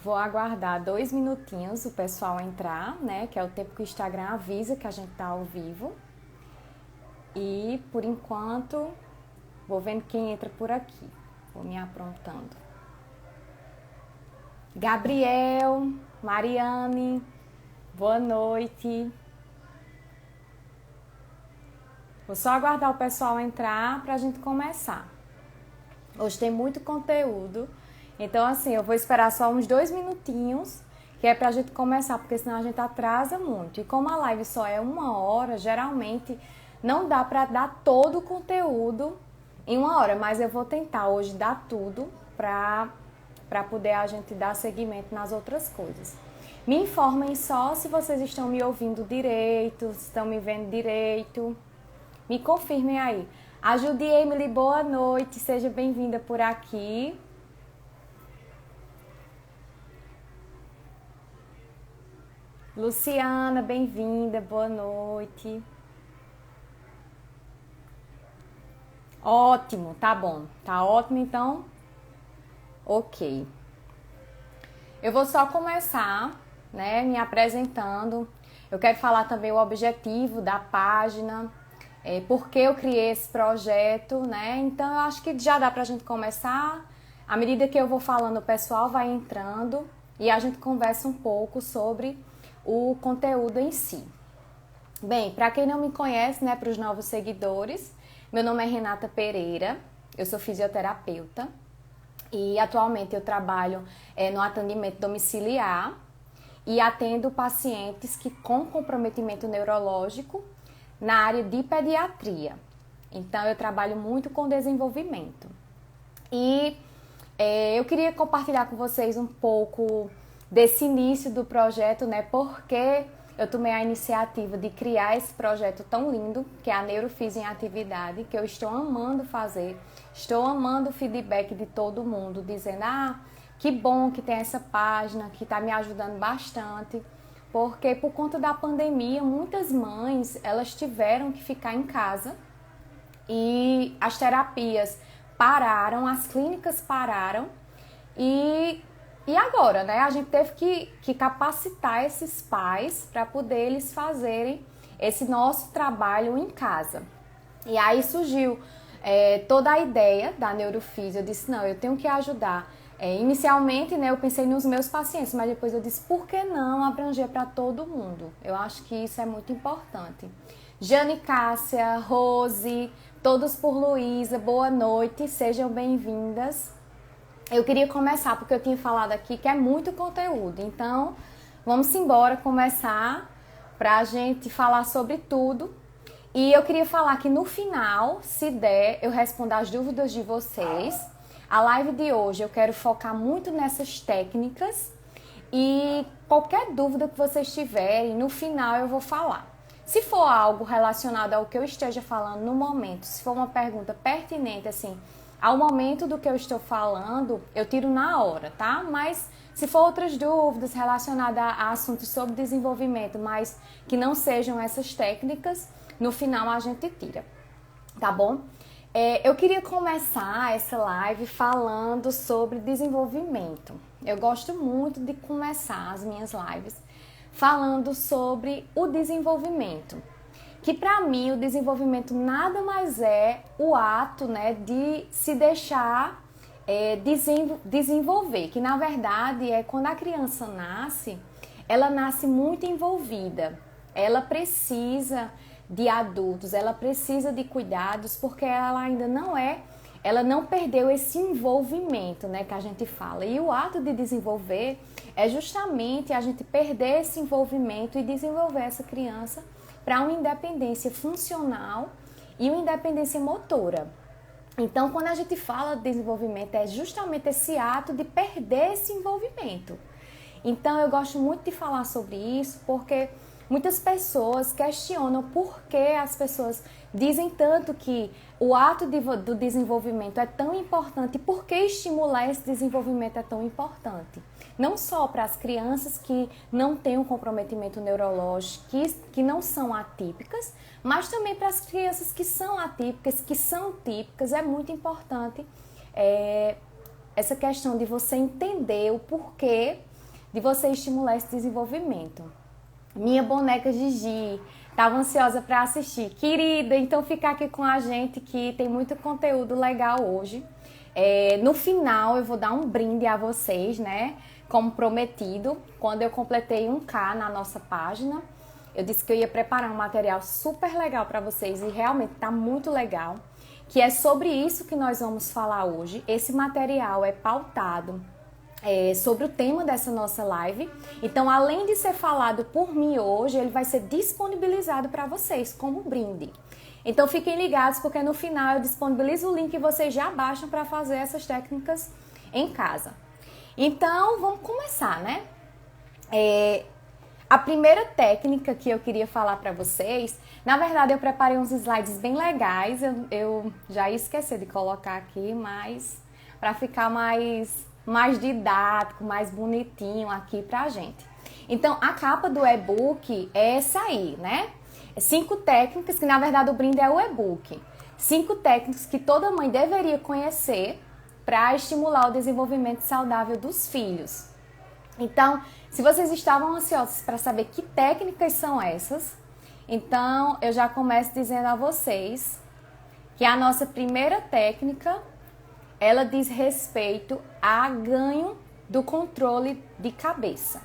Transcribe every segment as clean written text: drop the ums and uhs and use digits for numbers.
Vou aguardar 2 minutinhos o pessoal entrar, né? Que é o tempo que o Instagram avisa que a gente tá ao vivo. E por enquanto, vou vendo quem entra por aqui. Vou me aprontando. Gabriel, Mariane, boa noite. Vou só aguardar o pessoal entrar pra gente começar. Hoje tem muito conteúdo. Então, assim, eu vou esperar só uns 2 minutinhos, que é pra gente começar, porque senão a gente atrasa muito. E como a live só é 1 hora, geralmente não dá pra dar todo o conteúdo em 1 hora, mas eu vou tentar hoje dar tudo pra poder a gente dar seguimento nas outras coisas. Me informem só se vocês estão me ouvindo direito, se estão me vendo direito. Me confirmem aí. A Judy Emily, boa noite, seja bem-vinda por aqui. Luciana, bem-vinda, boa noite. Ótimo, tá bom. Tá ótimo, então? Ok. Eu vou só começar, né, me apresentando. Eu quero falar também o objetivo da página, por que eu criei esse projeto, né? Então, eu acho que já dá pra gente começar. À medida que eu vou falando, o pessoal vai entrando e a gente conversa um pouco sobre o conteúdo em si. Bem, para quem não me conhece, né, para os novos seguidores, meu nome é Renata Pereira, eu sou fisioterapeuta e atualmente eu trabalho no atendimento domiciliar e atendo pacientes com comprometimento neurológico na área de pediatria. Então eu trabalho muito com desenvolvimento. E eu queria compartilhar com vocês um pouco desse início do projeto, né? Porque eu tomei a iniciativa de criar esse projeto tão lindo, que é a Neurofis em Atividade, que eu estou amando fazer. Estou amando o feedback de todo mundo, dizendo, que bom que tem essa página, que está me ajudando bastante. Porque por conta da pandemia, muitas mães, elas tiveram que ficar em casa e as terapias pararam, as clínicas pararam e agora, né? A gente teve que capacitar esses pais para poder eles fazerem esse nosso trabalho em casa. E aí surgiu toda a ideia da Neurofis. Eu disse, não, eu tenho que ajudar. Inicialmente, né, eu pensei nos meus pacientes, mas depois eu disse, por que não abranger para todo mundo? Eu acho que isso é muito importante. Jane Cássia, Rose, todos por Luísa, boa noite, sejam bem-vindas. Eu queria começar, porque eu tinha falado aqui que é muito conteúdo, então vamos embora começar para a gente falar sobre tudo. E eu queria falar que no final, se der, eu respondo as dúvidas de vocês. A live de hoje eu quero focar muito nessas técnicas e qualquer dúvida que vocês tiverem, no final eu vou falar. Se for algo relacionado ao que eu esteja falando no momento, se for uma pergunta pertinente, assim, ao momento do que eu estou falando, eu tiro na hora, tá? Mas se for outras dúvidas relacionadas a assuntos sobre desenvolvimento, mas que não sejam essas técnicas, no final a gente tira, tá bom? Eu queria começar essa live falando sobre desenvolvimento. Eu gosto muito de começar as minhas lives falando sobre o desenvolvimento. Que para mim o desenvolvimento nada mais é o ato, né, de se deixar desenvolver. Que na verdade é quando a criança nasce, ela nasce muito envolvida. Ela precisa de adultos, ela precisa de cuidados porque ela ainda ela não perdeu esse envolvimento, né, que a gente fala. E o ato de desenvolver é justamente a gente perder esse envolvimento e desenvolver essa criança para uma independência funcional e uma independência motora. Então, quando a gente fala de desenvolvimento, é justamente esse ato de perder esse envolvimento. Então, eu gosto muito de falar sobre isso porque muitas pessoas questionam por que as pessoas dizem tanto que o ato do desenvolvimento é tão importante e por que estimular esse desenvolvimento é tão importante. Não só para as crianças que não têm um comprometimento neurológico, que não são atípicas, mas também para as crianças que são atípicas, que são típicas. É muito importante essa questão de você entender o porquê de você estimular esse desenvolvimento. Minha boneca Gigi estava ansiosa para assistir. Querida, então fica aqui com a gente que tem muito conteúdo legal hoje. No final eu vou dar um brinde a vocês, né? Como prometido, quando eu completei 1K na nossa página, eu disse que eu ia preparar um material super legal para vocês e realmente tá muito legal, que é sobre isso que nós vamos falar hoje. Esse material é pautado sobre o tema dessa nossa live. Então, além de ser falado por mim hoje, ele vai ser disponibilizado para vocês como brinde. Então, fiquem ligados, porque no final eu disponibilizo o link e vocês já baixam para fazer essas técnicas em casa. Então, vamos começar, né? A primeira técnica que eu queria falar para vocês, na verdade eu preparei uns slides bem legais, eu já ia esquecer de colocar aqui, mas para ficar mais didático, mais bonitinho aqui pra gente. Então, a capa do e-book é essa aí, né? 5 técnicas, que na verdade o brinde é o e-book. 5 técnicas que toda mãe deveria conhecer para estimular o desenvolvimento saudável dos filhos. Então, se vocês estavam ansiosos para saber que técnicas são essas, então eu já começo dizendo a vocês que a nossa primeira técnica, ela diz respeito a ganho do controle de cabeça.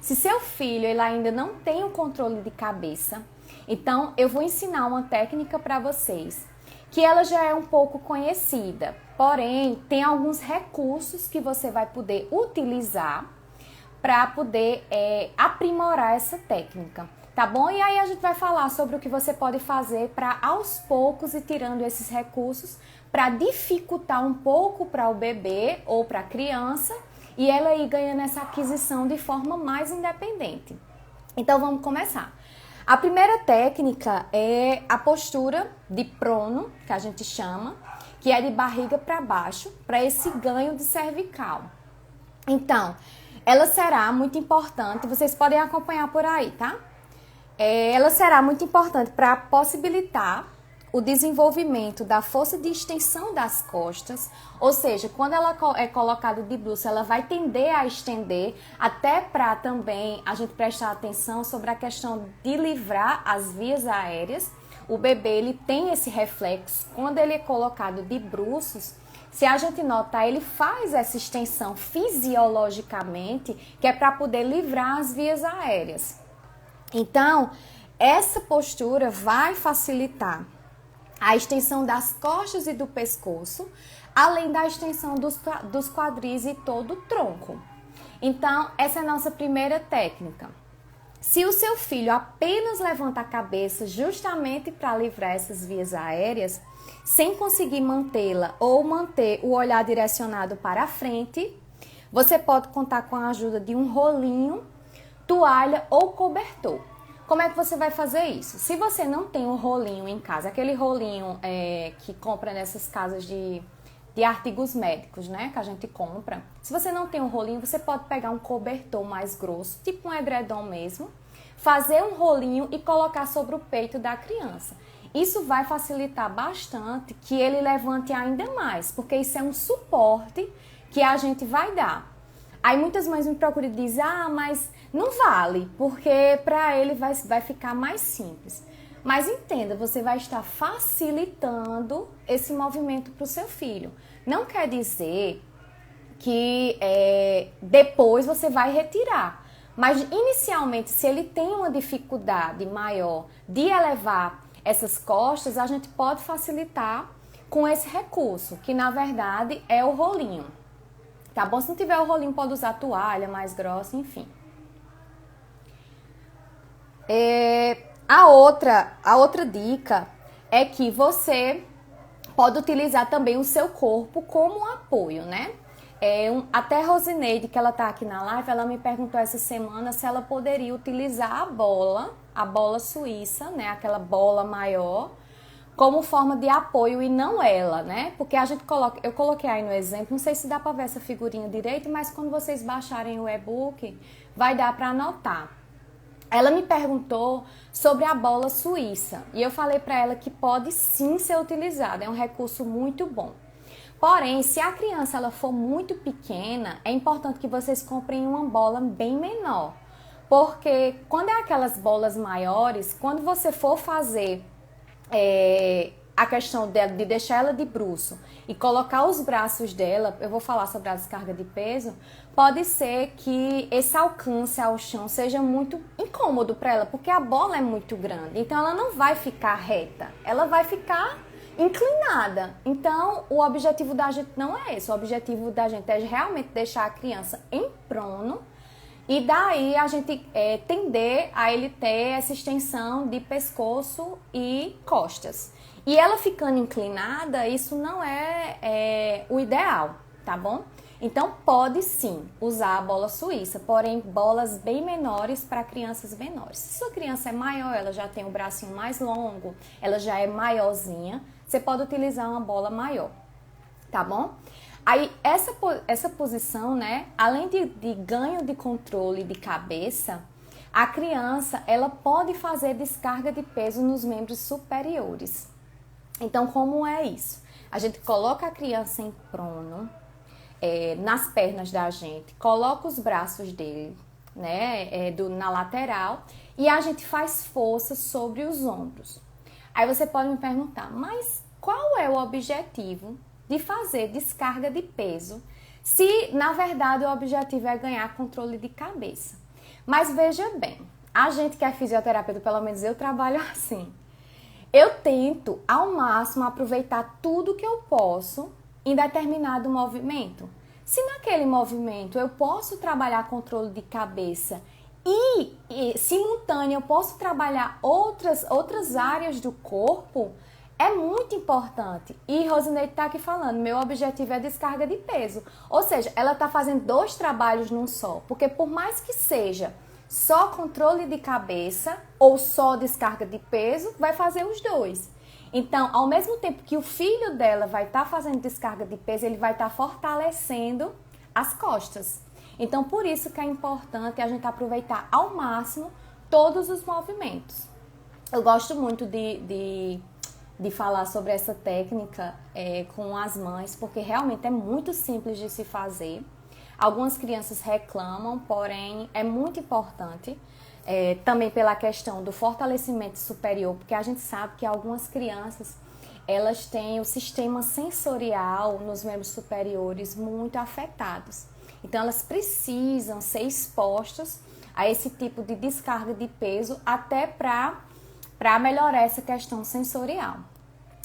Se seu filho ele ainda não tem o controle de cabeça, então eu vou ensinar uma técnica para vocês, que ela já é um pouco conhecida, porém tem alguns recursos que você vai poder utilizar para poder aprimorar essa técnica, tá bom? E aí a gente vai falar sobre o que você pode fazer para aos poucos ir tirando esses recursos para dificultar um pouco para o bebê ou para a criança e ela ir ganhando essa aquisição de forma mais independente. Então vamos começar. A primeira técnica é a postura de prono, que a gente chama, que é de barriga para baixo, para esse ganho de cervical. Então, ela será muito importante, vocês podem acompanhar por aí, tá? Ela será muito importante para possibilitar o desenvolvimento da força de extensão das costas, ou seja, quando ela é colocada de bruços, ela vai tender a estender, até para também a gente prestar atenção sobre a questão de livrar as vias aéreas. O bebê ele tem esse reflexo, quando ele é colocado de bruços, se a gente notar, ele faz essa extensão fisiologicamente, que é para poder livrar as vias aéreas. Então, essa postura vai facilitar a extensão das costas e do pescoço, além da extensão dos quadris e todo o tronco. Então, essa é a nossa primeira técnica. Se o seu filho apenas levanta a cabeça justamente para livrar essas vias aéreas, sem conseguir mantê-la ou manter o olhar direcionado para a frente, você pode contar com a ajuda de um rolinho, toalha ou cobertor. Como é que você vai fazer isso? Se você não tem um rolinho em casa, aquele rolinho que compra nessas casas de artigos médicos, né, que a gente compra. Se você não tem um rolinho, você pode pegar um cobertor mais grosso, tipo um edredom mesmo, fazer um rolinho e colocar sobre o peito da criança. Isso vai facilitar bastante que ele levante ainda mais, porque isso é um suporte que a gente vai dar. Aí muitas mães me procuram e dizem, mas não vale, porque para ele vai ficar mais simples. Mas entenda, você vai estar facilitando esse movimento para o seu filho. Não quer dizer que depois você vai retirar. Mas inicialmente, se ele tem uma dificuldade maior de elevar essas costas, a gente pode facilitar com esse recurso, que na verdade é o rolinho. Tá bom? Se não tiver o rolinho, pode usar toalha mais grossa, enfim. A outra dica é que você pode utilizar também o seu corpo como apoio, né? Até a Rosineide, que ela tá aqui na live, ela me perguntou essa semana se ela poderia utilizar a bola suíça, né? Aquela bola maior, como forma de apoio e não ela, né? Porque a gente eu coloquei aí no exemplo, não sei se dá para ver essa figurinha direito, mas quando vocês baixarem o e-book, vai dar para anotar. Ela me perguntou sobre a bola suíça e eu falei para ela que pode sim ser utilizada, é um recurso muito bom. Porém, se a criança ela for muito pequena, é importante que vocês comprem uma bola bem menor. Porque quando é aquelas bolas maiores, quando você for fazer a questão de deixar ela de bruço e colocar os braços dela, eu vou falar sobre a descarga de peso, pode ser que esse alcance ao chão seja muito incômodo para ela, porque a bola é muito grande. Então ela não vai ficar reta, ela vai ficar inclinada. Então o objetivo da gente não é esse, o objetivo da gente é realmente deixar a criança em prono. E daí a gente tender a ele ter essa extensão de pescoço e costas. E ela ficando inclinada, isso não é o ideal, tá bom? Então pode sim usar a bola suíça, porém bolas bem menores para crianças menores. Se sua criança é maior, ela já tem o bracinho mais longo, ela já é maiorzinha, você pode utilizar uma bola maior, tá bom? Aí, essa posição, né, além de ganho de controle de cabeça, a criança, ela pode fazer descarga de peso nos membros superiores. Então, como é isso? A gente coloca a criança em prono, nas pernas da gente, coloca os braços dele, né, na lateral, e a gente faz força sobre os ombros. Aí você pode me perguntar, mas qual é o objetivo de fazer descarga de peso, se na verdade o objetivo é ganhar controle de cabeça? Mas veja bem, a gente que é fisioterapeuta, pelo menos eu trabalho assim, eu tento ao máximo aproveitar tudo que eu posso em determinado movimento. Se naquele movimento eu posso trabalhar controle de cabeça e simultâneo eu posso trabalhar outras áreas do corpo, é muito importante. E Rosineide está aqui falando, meu objetivo é descarga de peso. Ou seja, ela está fazendo 2 trabalhos num só. Porque por mais que seja só controle de cabeça ou só descarga de peso, vai fazer os 2. Então, ao mesmo tempo que o filho dela vai estar fazendo descarga de peso, ele vai estar fortalecendo as costas. Então, por isso que é importante a gente aproveitar ao máximo todos os movimentos. Eu gosto muito de falar sobre essa técnica com as mães, porque realmente é muito simples de se fazer. Algumas crianças reclamam, porém é muito importante, também pela questão do fortalecimento superior, porque a gente sabe que algumas crianças, elas têm o sistema sensorial nos membros superiores muito afetados. Então elas precisam ser expostas a esse tipo de descarga de peso, até para melhorar essa questão sensorial.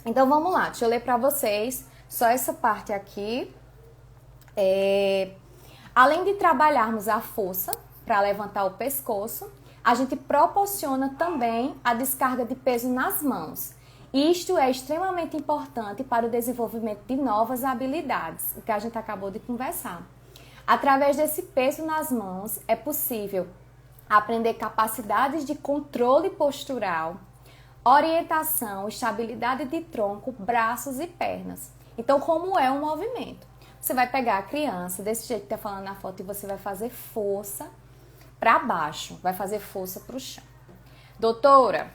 Então vamos lá, deixa eu ler para vocês só essa parte aqui. Além de trabalharmos a força para levantar o pescoço, a gente proporciona também a descarga de peso nas mãos. Isto é extremamente importante para o desenvolvimento de novas habilidades, o que a gente acabou de conversar. Através desse peso nas mãos, é possível aprender capacidades de controle postural, orientação, estabilidade de tronco, braços e pernas. Então, como é o movimento? Você vai pegar a criança, desse jeito que está falando na foto, e você vai fazer força para baixo, vai fazer força para o chão. Doutora,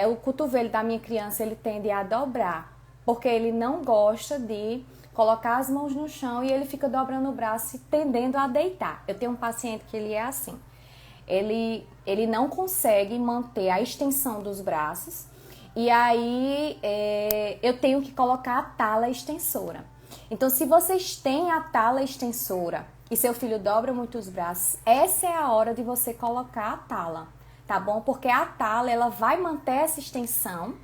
o cotovelo da minha criança, ele tende a dobrar, porque ele não gosta de colocar as mãos no chão e ele fica dobrando o braço e tendendo a deitar. Eu tenho um paciente que ele é assim. Ele não consegue manter a extensão dos braços e aí eu tenho que colocar a tala extensora. Então, se vocês têm a tala extensora e seu filho dobra muito os braços, essa é a hora de você colocar a tala, tá bom? Porque a tala, ela vai manter essa extensão,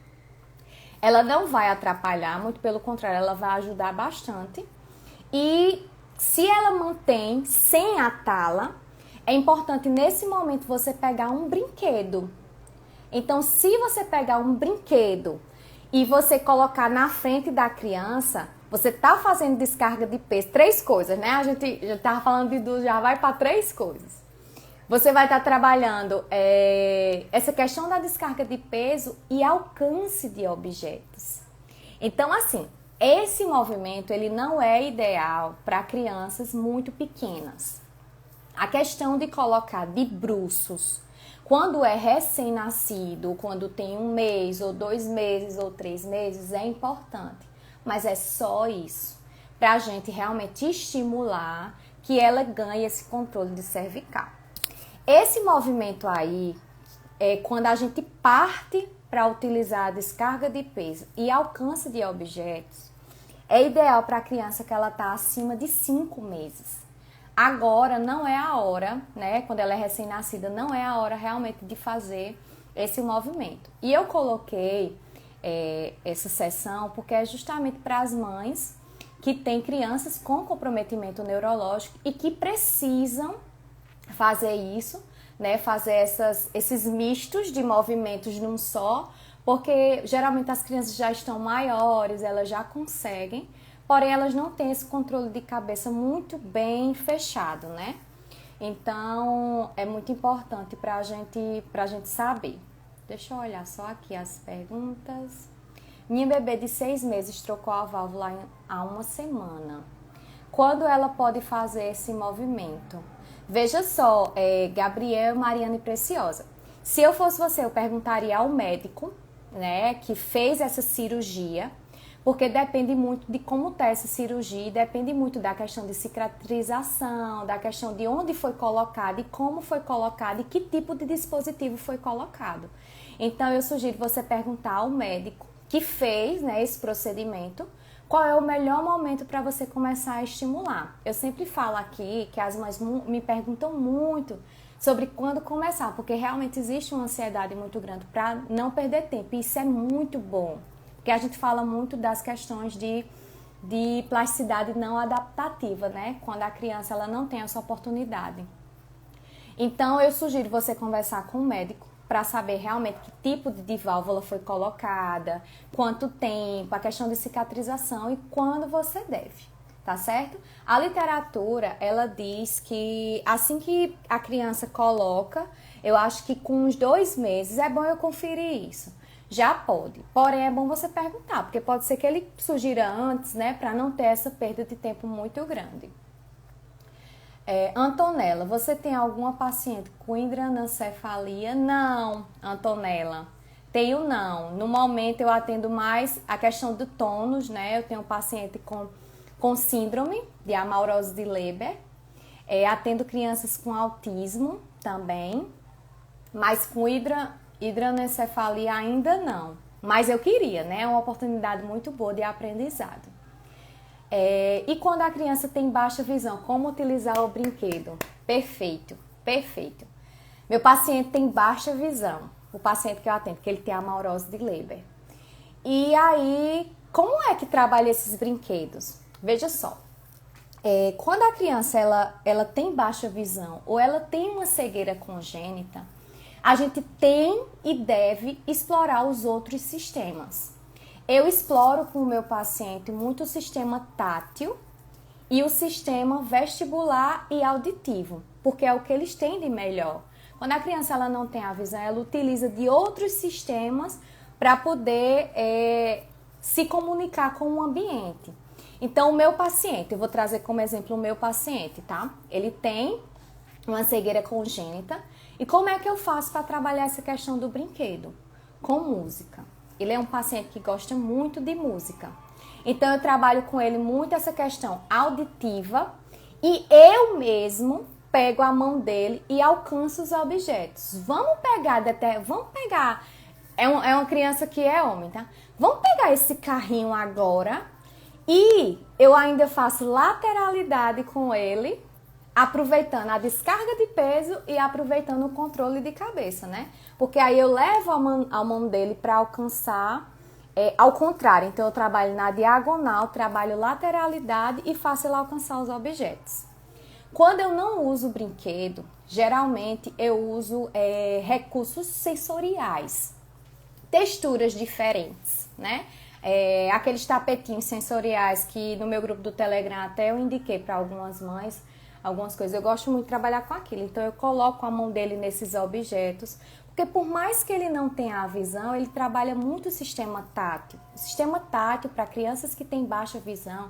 ela não vai atrapalhar, muito pelo contrário, ela vai ajudar bastante. E se ela mantém sem a tala, é importante nesse momento você pegar um brinquedo. Então, se você pegar um brinquedo e você colocar na frente da criança, você tá fazendo descarga de peso. 3 coisas, né? A gente já tava falando de 2, já vai para 3 coisas. Você vai estar trabalhando essa questão da descarga de peso e alcance de objetos. Então, assim, esse movimento ele não é ideal para crianças muito pequenas. A questão de colocar de bruços, quando é recém-nascido, quando tem 1 mês, ou 2 meses, ou 3 meses, é importante. mas é só isso, para a gente realmente estimular que ela ganhe esse controle de cervical. Esse movimento aí, quando a gente parte para utilizar a descarga de peso e alcance de objetos, é ideal para a criança que ela está acima de 5 meses. Agora não é a hora, né? Quando ela é recém-nascida, não é a hora realmente de fazer esse movimento. E eu coloquei essa sessão porque é justamente para as mães que têm crianças com comprometimento neurológico e que precisam fazer isso, né? Fazer esses mistos de movimentos num só, porque geralmente as crianças já estão maiores, elas já conseguem, porém elas não têm esse controle de cabeça muito bem fechado, né? Então é muito importante pra gente saber. Deixa eu olhar só aqui as perguntas. Minha bebê de 6 meses trocou a válvula há 1 semana. Quando ela pode fazer esse movimento? Veja só, Gabriel, Mariana e Preciosa. Se eu fosse você, eu perguntaria ao médico, né, que fez essa cirurgia, porque depende muito de como está essa cirurgia, depende muito da questão de cicatrização, da questão de onde foi colocado e como foi colocado e que tipo de dispositivo foi colocado. Então, eu sugiro você perguntar ao médico que fez, né, esse procedimento, qual é o melhor momento para você começar a estimular. Eu sempre falo aqui que as mães me perguntam muito sobre quando começar, porque realmente existe uma ansiedade muito grande para não perder tempo, e isso é muito bom, porque a gente fala muito das questões de plasticidade não adaptativa, né? Quando a criança ela não tem essa oportunidade. Então, eu sugiro você conversar com o médico para saber realmente que tipo de válvula foi colocada, quanto tempo, a questão de cicatrização e quando você deve, tá certo? A literatura, ela diz que assim que a criança coloca, eu acho que com uns 2 meses é bom eu conferir isso. Já pode, porém é bom você perguntar, porque pode ser que ele sugira antes, né, para não ter essa perda de tempo muito grande. Antonella, você tem alguma paciente com hidranencefalia? Não, Antonella, tenho não. No momento eu atendo mais a questão do tônus, né? Eu tenho um paciente com síndrome de amaurose de Leber, atendo crianças com autismo também, mas com hidranencefalia ainda não. Mas eu queria, né? É uma oportunidade muito boa de aprendizado. E quando a criança tem baixa visão, como utilizar o brinquedo? Perfeito, perfeito. Meu paciente tem baixa visão, o paciente que eu atendo, que ele tem amaurose de Leber. E aí, como é que trabalha esses brinquedos? Veja só, quando a criança ela tem baixa visão ou ela tem uma cegueira congênita, a gente tem e deve explorar os outros sistemas. Eu exploro com o meu paciente muito o sistema tátil e o sistema vestibular e auditivo, porque é o que eles têm de melhor. Quando a criança ela não tem a visão, ela utiliza de outros sistemas para poder se comunicar com o ambiente. Então, o meu paciente, eu vou trazer como exemplo o meu paciente, tá? Ele tem uma cegueira congênita. E como é que eu faço para trabalhar essa questão do brinquedo? Com música. Ele é um paciente que gosta muito de música. Então, eu trabalho com ele muito essa questão auditiva e eu mesmo pego a mão dele e alcanço os objetos. Vamos pegar, é uma criança que é homem, tá? Vamos pegar esse carrinho agora e eu ainda faço lateralidade com ele, aproveitando a descarga de peso e aproveitando o controle de cabeça, né? Porque aí eu levo a mão dele para alcançar ao contrário. Então, eu trabalho na diagonal, trabalho lateralidade e faço ele alcançar os objetos. Quando eu não uso brinquedo, geralmente eu uso recursos sensoriais, texturas diferentes, né? Aqueles tapetinhos sensoriais que no meu grupo do Telegram até eu indiquei para algumas mães, algumas coisas. Eu gosto muito de trabalhar com aquilo, então eu coloco a mão dele nesses objetos, porque por mais que ele não tenha a visão, ele trabalha muito o sistema tátil. O sistema tátil para crianças que têm baixa visão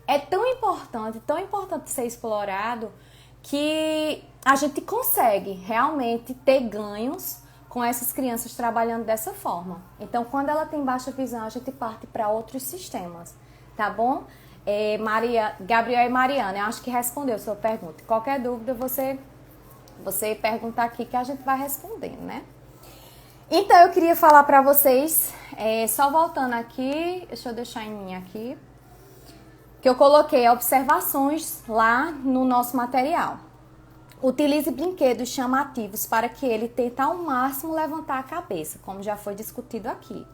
é tão importante ser explorado, que a gente consegue realmente ter ganhos com essas crianças trabalhando dessa forma. Então, quando ela tem baixa visão, a gente parte para outros sistemas, tá bom? Gabriel e Mariana, eu acho que respondeu a sua pergunta. Qualquer dúvida, você pergunta aqui que a gente vai respondendo, né? Então, eu queria falar para vocês, só voltando aqui, deixa eu deixar em mim aqui, que eu coloquei observações lá no nosso material. Utilize brinquedos chamativos para que ele tente ao máximo levantar a cabeça, como já foi discutido aqui.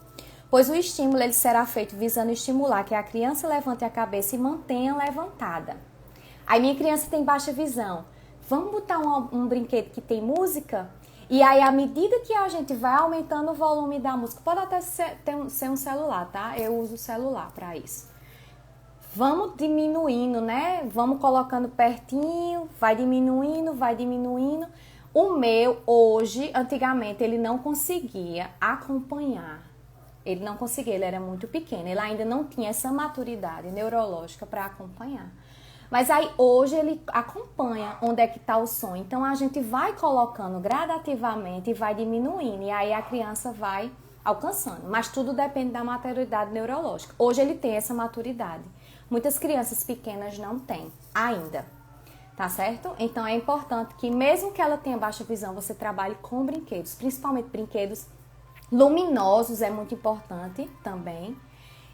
Pois o estímulo ele será feito visando estimular que a criança levante a cabeça e mantenha levantada. Aí minha criança tem baixa visão. Vamos botar um brinquedo que tem música? E aí, à medida que a gente vai aumentando o volume da música, pode até ser um celular, tá? Eu uso o celular para isso. Vamos diminuindo, né? Vamos colocando pertinho, vai diminuindo, vai diminuindo. O meu, hoje, antigamente, ele não conseguia acompanhar. Ele não conseguia, ele era muito pequeno. Ele ainda não tinha essa maturidade neurológica para acompanhar. Mas aí, hoje, ele acompanha onde é que está o som. Então, a gente vai colocando gradativamente e vai diminuindo. E aí, a criança vai alcançando. Mas tudo depende da maturidade neurológica. Hoje, ele tem essa maturidade. Muitas crianças pequenas não têm ainda, tá certo? Então é importante que mesmo que ela tenha baixa visão, você trabalhe com brinquedos, principalmente brinquedos luminosos, é muito importante também.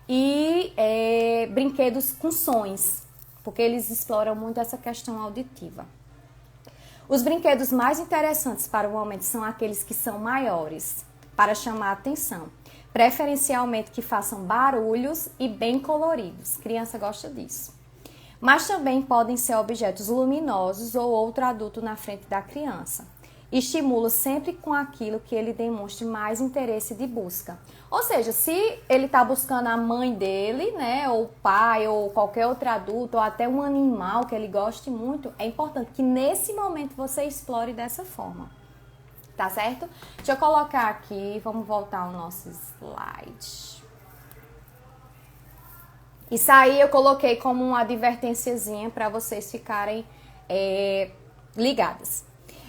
E brinquedos com sons, porque eles exploram muito essa questão auditiva. Os brinquedos mais interessantes para o momento são aqueles que são maiores, para chamar a atenção. Preferencialmente que façam barulhos e bem coloridos. Criança gosta disso. Mas também podem ser objetos luminosos ou outro adulto na frente da criança. Estimula sempre com aquilo que ele demonstre mais interesse de busca. Ou seja, se ele está buscando a mãe dele, né, ou o pai, ou qualquer outro adulto, ou até um animal que ele goste muito, é importante que nesse momento você explore dessa forma. Tá certo? Deixa eu colocar aqui, vamos voltar ao nosso slide. Isso aí eu coloquei como uma advertênciazinha para vocês ficarem ligadas.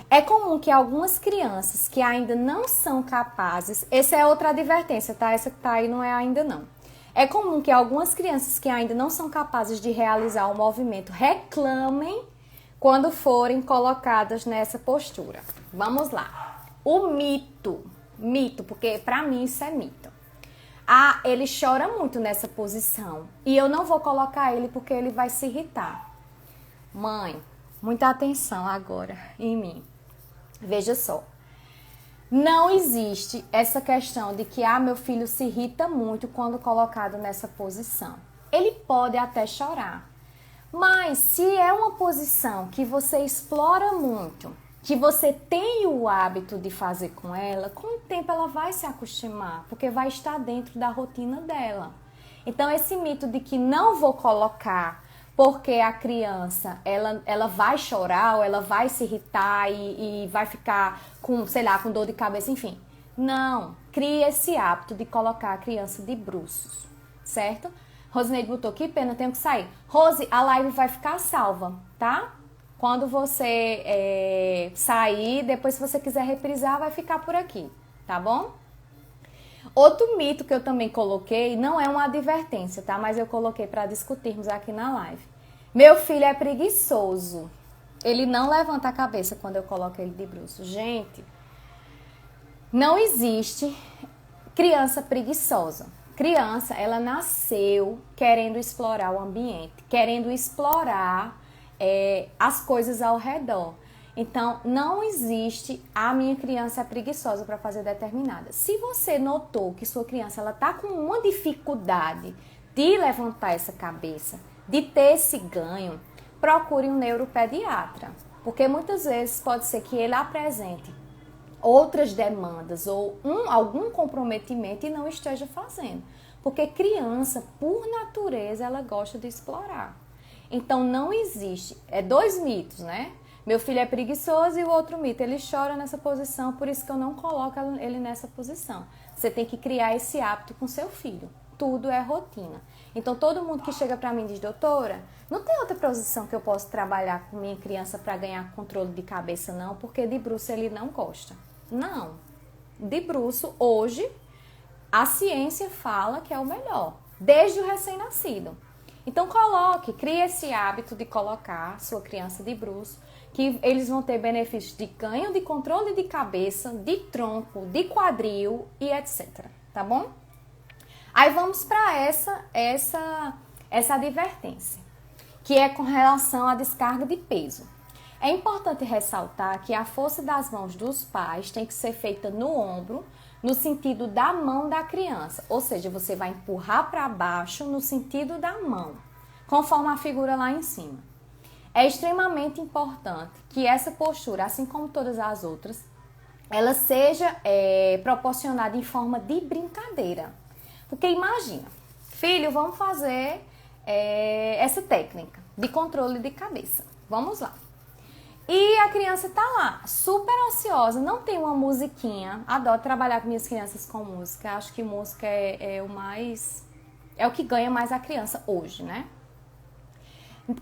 É comum que algumas crianças que ainda não são capazes, essa é outra advertência, tá? Essa que tá aí não é ainda não. É comum que algumas crianças que ainda não são capazes de realizar o movimento reclamem quando forem colocadas nessa postura. Vamos lá. O mito, porque pra mim isso é mito. Ele chora muito nessa posição e eu não vou colocar ele porque ele vai se irritar. Mãe, muita atenção agora em mim. Veja só, não existe essa questão de que meu filho se irrita muito quando colocado nessa posição. Ele pode até chorar, mas se é uma posição que você explora muito, que você tem o hábito de fazer com ela, com o tempo ela vai se acostumar, porque vai estar dentro da rotina dela. Então, esse mito de que não vou colocar porque a criança, ela vai chorar ou ela vai se irritar e vai ficar com, sei lá, com dor de cabeça, enfim. Não, crie esse hábito de colocar a criança de bruços, certo? Rosineide botou, que pena, tenho que sair. Rose, a live vai ficar salva, tá? Quando você sair, depois se você quiser reprisar, vai ficar por aqui, tá bom? Outro mito que eu também coloquei, não é uma advertência, tá? Mas eu coloquei para discutirmos aqui na live. Meu filho é preguiçoso. Ele não levanta a cabeça quando eu coloco ele de bruços. Gente, não existe criança preguiçosa. Criança, ela nasceu querendo explorar o ambiente, querendo explorar as coisas ao redor. Então, não existe a minha criança é preguiçosa para fazer determinada. Se você notou que sua criança ela tá com uma dificuldade de levantar essa cabeça, de ter esse ganho, procure um neuropediatra. Porque muitas vezes pode ser que ele apresente outras demandas ou algum comprometimento e não esteja fazendo. Porque criança, por natureza, ela gosta de explorar. Então, não existe. É dois mitos, né? Meu filho é preguiçoso e o outro mito, ele chora nessa posição, por isso que eu não coloco ele nessa posição. Você tem que criar esse hábito com seu filho. Tudo é rotina. Então, todo mundo que chega pra mim e diz, doutora, não tem outra posição que eu possa trabalhar com minha criança para ganhar controle de cabeça, não, porque de bruço ele não gosta. Não. De bruço, hoje, a ciência fala que é o melhor, desde o recém-nascido. Então crie esse hábito de colocar sua criança de bruço, que eles vão ter benefícios de ganho de controle de cabeça, de tronco, de quadril e etc, tá bom? Aí vamos para essa advertência, que é com relação à descarga de peso. É importante ressaltar que a força das mãos dos pais tem que ser feita no ombro, no sentido da mão da criança, ou seja, você vai empurrar para baixo no sentido da mão, conforme a figura lá em cima. É extremamente importante que essa postura, assim como todas as outras, ela seja proporcionada em forma de brincadeira. Porque imagina, filho, vamos fazer essa técnica de controle de cabeça. Vamos lá. E a criança tá lá, super ansiosa, não tem uma musiquinha. Adoro trabalhar com minhas crianças com música. Acho que música é o que ganha mais a criança hoje, né?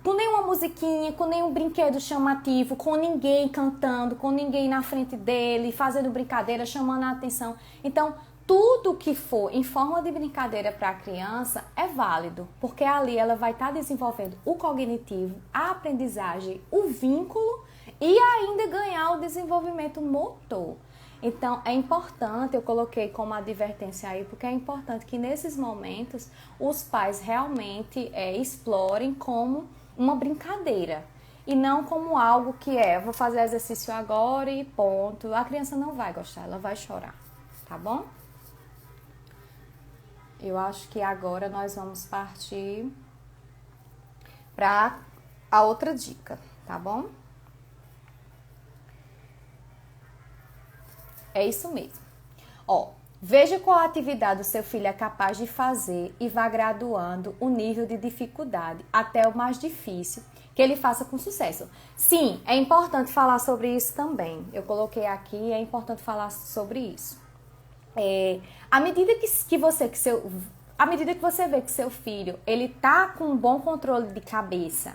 Com nenhuma musiquinha, com nenhum brinquedo chamativo, com ninguém cantando, com ninguém na frente dele, fazendo brincadeira, chamando a atenção. Então, tudo que for em forma de brincadeira para a criança é válido, porque ali ela vai estar desenvolvendo o cognitivo, a aprendizagem, o vínculo e ainda ganhar o desenvolvimento motor. Então, é importante, eu coloquei como advertência aí, porque é importante que nesses momentos os pais realmente explorem como uma brincadeira e não como algo que vou fazer exercício agora e ponto. A criança não vai gostar, ela vai chorar, tá bom? Eu acho que agora nós vamos partir para a outra dica, tá bom? É isso mesmo. Ó, veja qual atividade o seu filho é capaz de fazer e vá graduando o nível de dificuldade até o mais difícil, que ele faça com sucesso. Sim, é importante falar sobre isso também. Eu coloquei aqui, é importante falar sobre isso. À medida que você vê que seu filho ele tá com um bom controle de cabeça,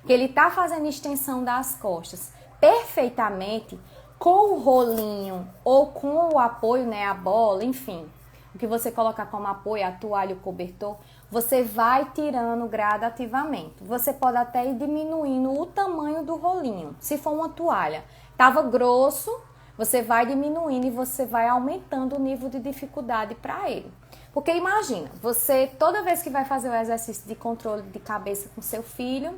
que ele tá fazendo extensão das costas perfeitamente, com o rolinho ou com o apoio, né, a bola, enfim, o que você colocar como apoio, a toalha, o cobertor, você vai tirando gradativamente. Você pode até ir diminuindo o tamanho do rolinho. Se for uma toalha, tava grosso, você vai diminuindo e você vai aumentando o nível de dificuldade para ele. Porque imagina, você toda vez que vai fazer o exercício de controle de cabeça com seu filho,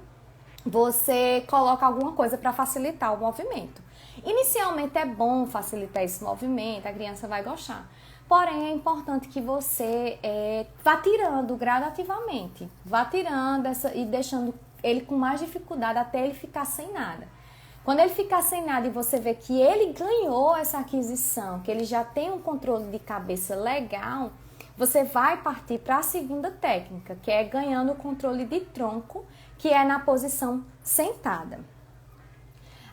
você coloca alguma coisa para facilitar o movimento. Inicialmente é bom facilitar esse movimento, a criança vai gostar. Porém, é importante que você vá tirando gradativamente, vá tirando e deixando ele com mais dificuldade até ele ficar sem nada. Quando ele ficar sem nada e você vê que ele ganhou essa aquisição, que ele já tem um controle de cabeça legal, você vai partir para a segunda técnica, que é ganhando o controle de tronco, que é na posição sentada.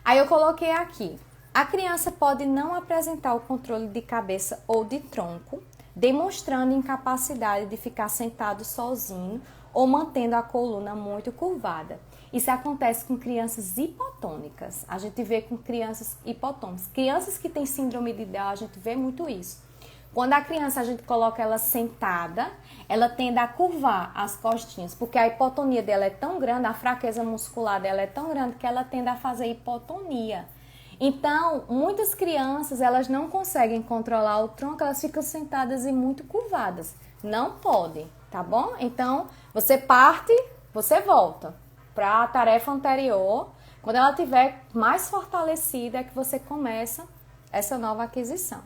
Aí eu coloquei aqui, a criança pode não apresentar o controle de cabeça ou de tronco, demonstrando incapacidade de ficar sentado sozinho ou mantendo a coluna muito curvada. Isso acontece com crianças hipotônicas. A gente vê com crianças hipotônicas. Crianças que têm síndrome de Down, a gente vê muito isso. Quando a criança, a gente coloca ela sentada, ela tende a curvar as costinhas, porque a hipotonia dela é tão grande, a fraqueza muscular dela é tão grande que ela tende a fazer hipotonia. Então, muitas crianças, elas não conseguem controlar o tronco, elas ficam sentadas e muito curvadas. Não pode, tá bom? Então, você parte, você volta para a tarefa anterior. Quando ela estiver mais fortalecida, é que você começa essa nova aquisição.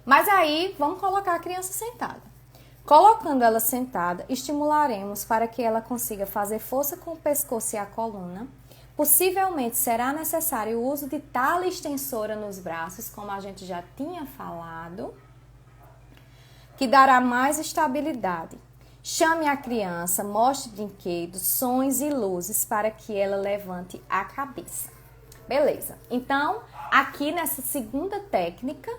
Mas aí, vamos colocar a criança sentada. Colocando ela sentada, estimularemos para que ela consiga fazer força com o pescoço e a coluna. Possivelmente será necessário o uso de tala extensora nos braços, como a gente já tinha falado, que dará mais estabilidade. Chame a criança, mostre brinquedos, sons e luzes para que ela levante a cabeça. Beleza. Então, aqui nessa segunda técnica,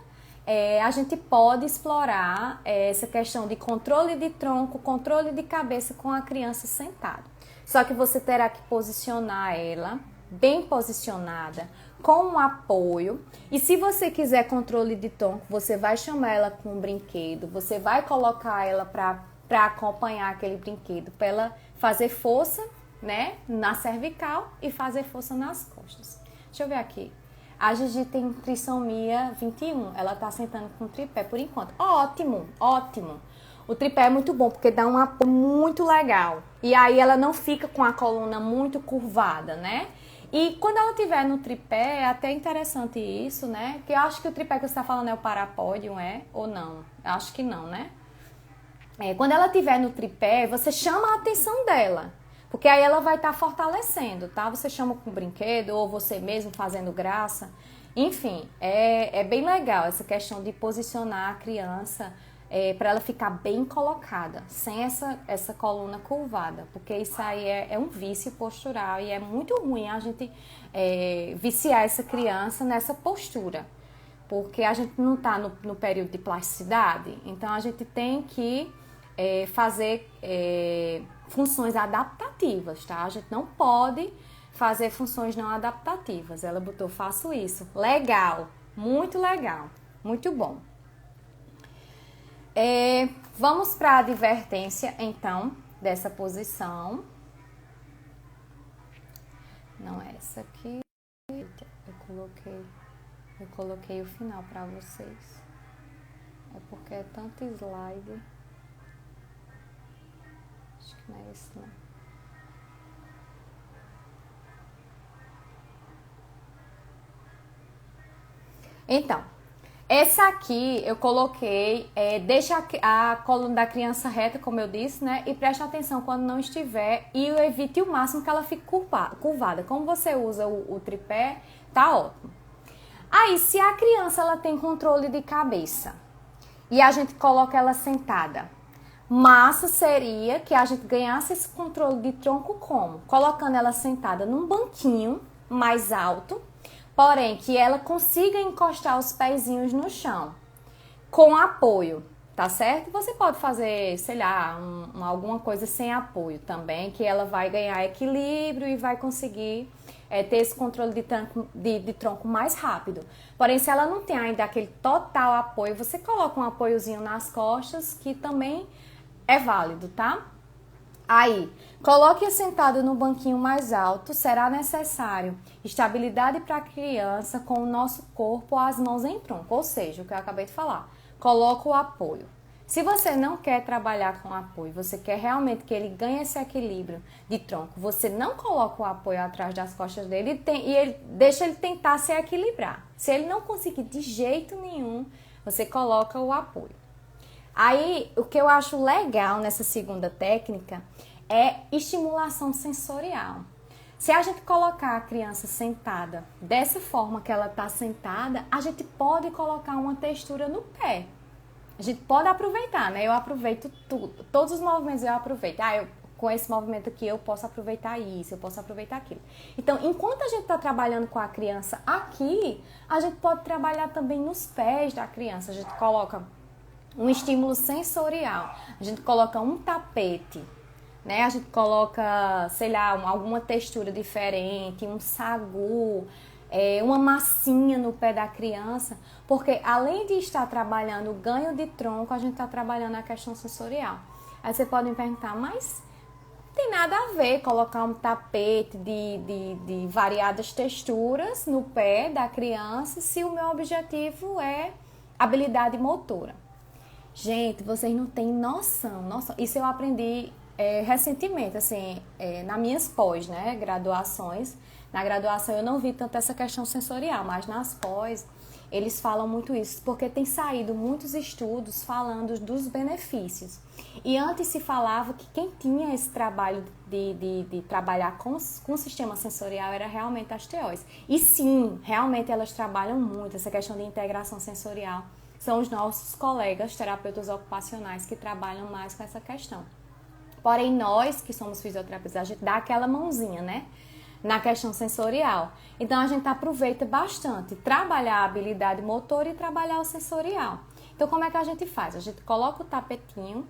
a gente pode explorar essa questão de controle de tronco, controle de cabeça com a criança sentada. Só que você terá que posicionar ela bem posicionada, com um apoio. E se você quiser controle de tronco, você vai chamar ela com um brinquedo, você vai colocar ela para para acompanhar aquele brinquedo, para ela fazer força, né, na cervical e fazer força nas costas. Deixa eu ver aqui. A Gigi tem trissomia 21, ela tá sentando com tripé por enquanto. Ótimo, ótimo. O tripé é muito bom porque dá um apoio muito legal. E aí ela não fica com a coluna muito curvada, né? E quando ela estiver no tripé, é até interessante isso, né? Que eu acho que o tripé que você está falando é o parapódio, ou não? Eu acho que não, né? Quando ela estiver no tripé, você chama a atenção dela. Porque aí ela vai estar fortalecendo, tá? Você chama com brinquedo ou você mesmo fazendo graça. Enfim, é bem legal essa questão de posicionar a criança para ela ficar bem colocada, sem essa coluna curvada. Porque isso aí é um vício postural e é muito ruim a gente viciar essa criança nessa postura. Porque a gente não está no período de plasticidade, então a gente tem que fazer funções adaptativas, tá? A gente não pode fazer funções não adaptativas. Ela botou, faço isso. Legal, muito bom. Vamos para a advertência, então, dessa posição. Não é essa aqui. Eu coloquei o final para vocês. É porque é tanto slide. Acho que não é esse, não. Então, essa aqui eu coloquei, deixa a coluna da criança reta, como eu disse, né? E preste atenção quando não estiver e evite o máximo que ela fique curvada. Como você usa o tripé, tá ótimo. Aí, se a criança ela tem controle de cabeça e a gente coloca ela sentada, massa seria que a gente ganhasse esse controle de tronco como? Colocando ela sentada num banquinho mais alto, porém que ela consiga encostar os pezinhos no chão, com apoio, tá certo? Você pode fazer, sei lá, alguma coisa sem apoio também, que ela vai ganhar equilíbrio e vai conseguir ter esse controle de tronco mais rápido. Porém, se ela não tem ainda aquele total apoio, você coloca um apoiozinho nas costas, que também é válido, tá? Aí, coloque sentado no banquinho mais alto, será necessário estabilidade para a criança com o nosso corpo, as mãos em tronco, ou seja, o que eu acabei de falar. Coloca o apoio. Se você não quer trabalhar com apoio, você quer realmente que ele ganhe esse equilíbrio de tronco, você não coloca o apoio atrás das costas dele e deixa ele tentar se equilibrar. Se ele não conseguir de jeito nenhum, você coloca o apoio. Aí, o que eu acho legal nessa segunda técnica é estimulação sensorial. Se a gente colocar a criança sentada dessa forma que ela está sentada, a gente pode colocar uma textura no pé. A gente pode aproveitar, né? Eu aproveito tudo, todos os movimentos eu aproveito. Com esse movimento aqui eu posso aproveitar isso, eu posso aproveitar aquilo. Então, enquanto a gente está trabalhando com a criança aqui, a gente pode trabalhar também nos pés da criança. A gente coloca um estímulo sensorial, a gente coloca um tapete, né? A gente coloca, sei lá, alguma textura diferente, um sagu, uma massinha no pé da criança, porque além de estar trabalhando o ganho de tronco, a gente está trabalhando a questão sensorial. Aí você pode me perguntar, mas não tem nada a ver colocar um tapete de variadas texturas no pé da criança se o meu objetivo é habilidade motora. Gente, vocês não têm noção. Isso eu aprendi recentemente, assim, nas minhas pós, né, graduações. Na graduação eu não vi tanto essa questão sensorial, mas nas pós eles falam muito isso, porque tem saído muitos estudos falando dos benefícios. E antes se falava que quem tinha esse trabalho de trabalhar com o sistema sensorial era realmente as TOs. E sim, realmente elas trabalham muito essa questão de integração sensorial. São os nossos colegas terapeutas ocupacionais que trabalham mais com essa questão. Porém, nós que somos fisioterapeutas, a gente dá aquela mãozinha, né? Na questão sensorial. Então, a gente aproveita bastante trabalhar a habilidade motora e trabalhar o sensorial. Então, como é que a gente faz? A gente coloca o tapetinho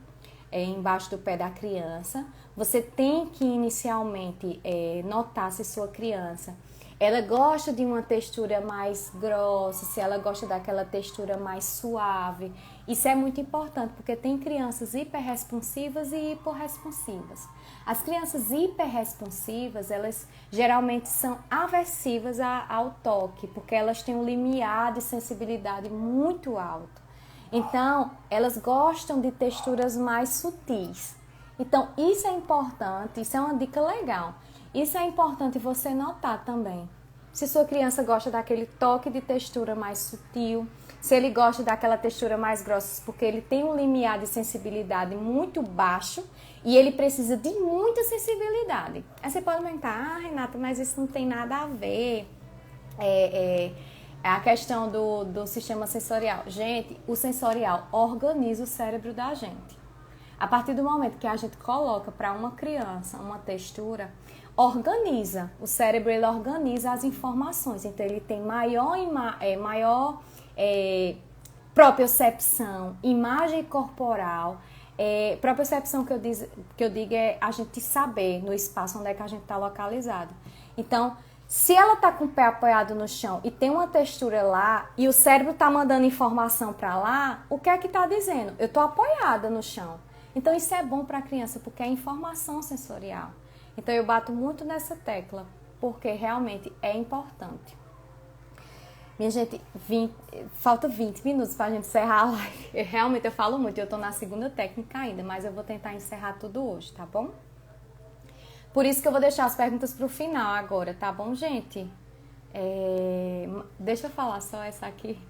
embaixo do pé da criança. Você tem que inicialmente notar se sua criança ela gosta de uma textura mais grossa, se ela gosta daquela textura mais suave. Isso é muito importante, porque tem crianças hiperresponsivas e hiporresponsivas. As crianças hiperresponsivas, elas geralmente são aversivas ao toque, porque elas têm um limiar de sensibilidade muito alto. Então, elas gostam de texturas mais sutis. Então, isso é importante, isso é uma dica legal. Isso é importante você notar também. Se sua criança gosta daquele toque de textura mais sutil, se ele gosta daquela textura mais grossa, porque ele tem um limiar de sensibilidade muito baixo e ele precisa de muita sensibilidade. Aí você pode perguntar, Renata, mas isso não tem nada a ver. É a questão do sistema sensorial. Gente, o sensorial organiza o cérebro da gente. A partir do momento que a gente coloca para uma criança uma textura, organiza. O cérebro, ele organiza as informações. Então, ele tem maior propriocepção, imagem corporal. Propriocepção que eu digo é a gente saber no espaço onde é que a gente está localizado. Então, se ela está com o pé apoiado no chão e tem uma textura lá e o cérebro está mandando informação para lá, o que é que está dizendo? Eu estou apoiada no chão. Então, isso é bom para a criança, porque é informação sensorial. Então, eu bato muito nessa tecla, porque realmente é importante. Minha gente, falta 20 minutos para a gente encerrar a live. Realmente, eu falo muito, eu estou na segunda técnica ainda, mas eu vou tentar encerrar tudo hoje, tá bom? Por isso que eu vou deixar as perguntas para o final agora, tá bom, gente? Deixa eu falar só essa aqui.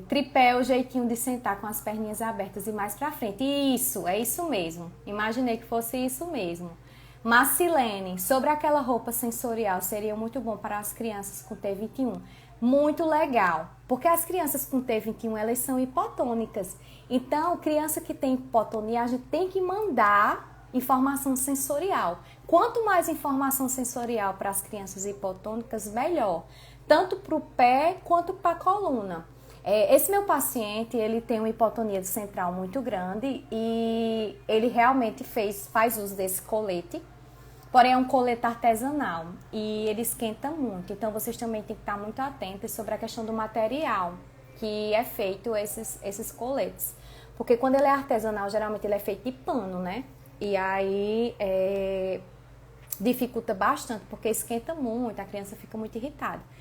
Tripé é o jeitinho de sentar com as perninhas abertas e mais pra frente. Isso, é isso mesmo. Imaginei que fosse isso mesmo. Macilene, sobre aquela roupa sensorial, seria muito bom para as crianças com T21. Muito legal, porque as crianças com T21, elas são hipotônicas. Então, criança que tem hipotonia, a gente tem que mandar informação sensorial. Quanto mais informação sensorial para as crianças hipotônicas, melhor. Tanto para o pé quanto para a coluna. Esse meu paciente, ele tem uma hipotonia central muito grande e ele realmente faz uso desse colete, porém é um colete artesanal e ele esquenta muito. Então, vocês também têm que estar muito atentos sobre a questão do material que é feito esses coletes. Porque quando ele é artesanal, geralmente ele é feito de pano, né? E aí dificulta bastante, porque esquenta muito, a criança fica muito irritada.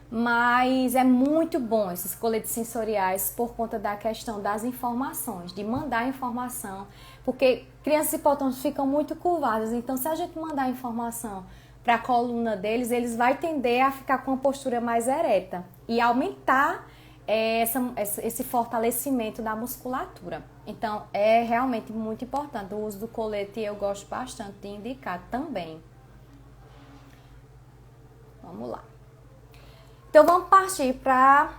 Mas é muito bom esses coletes sensoriais por conta da questão das informações, de mandar informação, porque crianças hipotônicas ficam muito curvadas, então se a gente mandar informação para a coluna deles, eles vão tender a ficar com uma postura mais ereta e aumentar esse fortalecimento da musculatura. Então é realmente muito importante o uso do colete e eu gosto bastante de indicar também. Vamos lá. Então, vamos partir para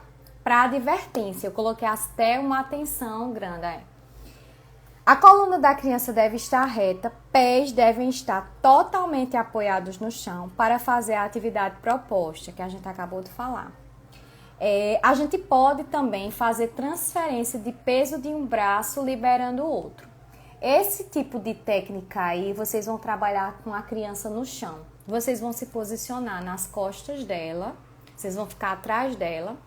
a advertência. Eu coloquei até uma atenção grande. A coluna da criança deve estar reta, pés devem estar totalmente apoiados no chão para fazer a atividade proposta, que a gente acabou de falar. A gente pode também fazer transferência de peso de um braço liberando o outro. Esse tipo de técnica aí, vocês vão trabalhar com a criança no chão. Vocês vão se posicionar nas costas dela. Vocês vão ficar atrás dela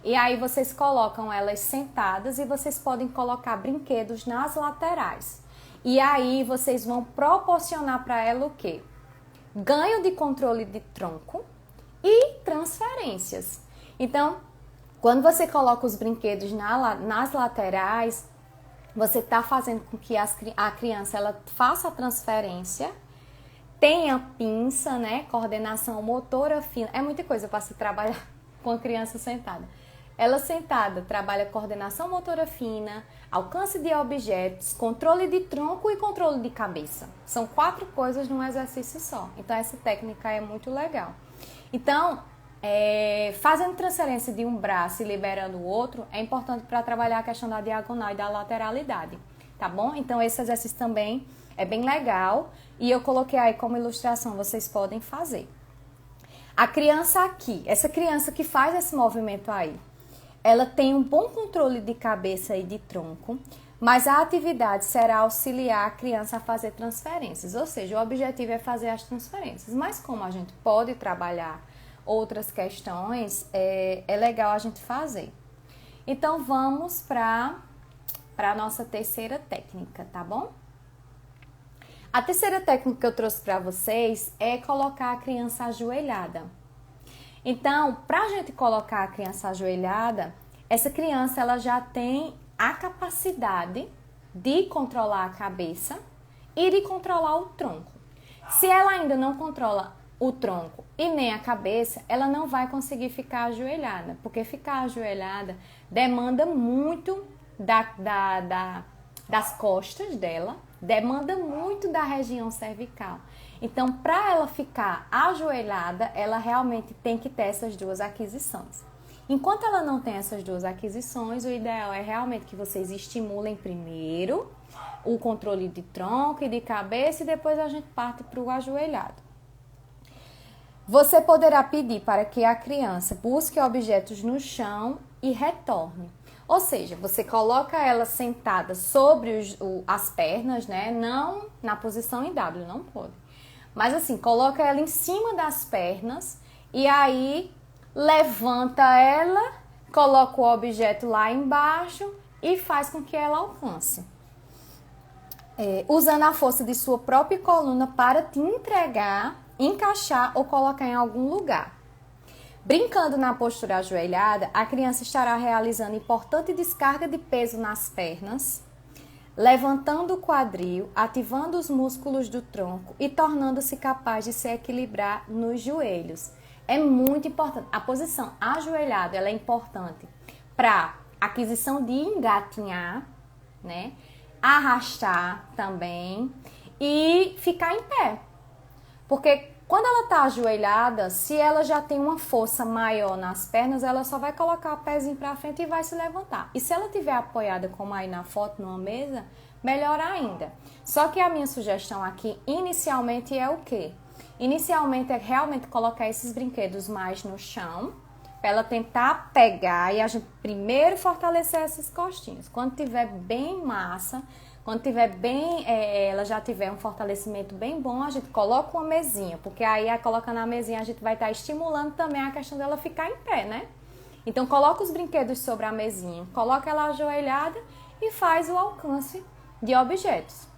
e aí vocês colocam elas sentadas e vocês podem colocar brinquedos nas laterais. E aí vocês vão proporcionar para ela o quê? Ganho de controle de tronco e transferências. Então, quando você coloca os brinquedos nas laterais, você está fazendo com que a criança ela faça a transferência, tenha pinça, né? Coordenação motora fina. É muita coisa para se trabalhar com a criança sentada. Ela sentada trabalha coordenação motora fina, alcance de objetos, controle de tronco e controle de cabeça. São 4 coisas num exercício só. Então, essa técnica é muito legal. Então, fazendo transferência de um braço e liberando o outro, é importante para trabalhar a questão da diagonal e da lateralidade. Tá bom? Então, esse exercício também é bem legal e eu coloquei aí como ilustração, vocês podem fazer. A criança aqui, essa criança que faz esse movimento aí, ela tem um bom controle de cabeça e de tronco, mas a atividade será auxiliar a criança a fazer transferências, ou seja, o objetivo é fazer as transferências, mas como a gente pode trabalhar outras questões, é legal a gente fazer. Então, vamos para a nossa terceira técnica, tá bom? A terceira técnica que eu trouxe para vocês é colocar a criança ajoelhada. Então, para a gente colocar a criança ajoelhada, essa criança ela já tem a capacidade de controlar a cabeça e de controlar o tronco. Se ela ainda não controla o tronco e nem a cabeça, ela não vai conseguir ficar ajoelhada, porque ficar ajoelhada demanda muito das costas dela, demanda muito da região cervical. Então, para ela ficar ajoelhada, ela realmente tem que ter essas duas aquisições. Enquanto ela não tem essas duas aquisições, o ideal é realmente que vocês estimulem primeiro o controle de tronco e de cabeça e depois a gente parte para o ajoelhado. Você poderá pedir para que a criança busque objetos no chão e retorne. Ou seja, você coloca ela sentada sobre as pernas, né? Não na posição em W, não pode. Mas assim, coloca ela em cima das pernas e aí levanta ela, coloca o objeto lá embaixo e faz com que ela alcance. Usando a força de sua própria coluna para te entregar, encaixar ou colocar em algum lugar. Brincando na postura ajoelhada, a criança estará realizando importante descarga de peso nas pernas, levantando o quadril, ativando os músculos do tronco e tornando-se capaz de se equilibrar nos joelhos. É muito importante. A posição ajoelhada ela é importante para aquisição de engatinhar, né? Arrastar também e ficar em pé. Porque quando ela está ajoelhada, se ela já tem uma força maior nas pernas, ela só vai colocar o pezinho para frente e vai se levantar. E se ela estiver apoiada, como aí na foto, numa mesa, melhor ainda. Só que a minha sugestão aqui, inicialmente, é o quê? Inicialmente é realmente colocar esses brinquedos mais no chão, para ela tentar pegar e a gente primeiro fortalecer essas costinhas. Quando tiver bem massa, quando tiver bem, ela já tiver um fortalecimento bem bom, a gente coloca uma mesinha, porque aí colocando a mesinha a gente vai estar estimulando também a questão dela ficar em pé, né? Então coloca os brinquedos sobre a mesinha, coloca ela ajoelhada e faz o alcance de objetos.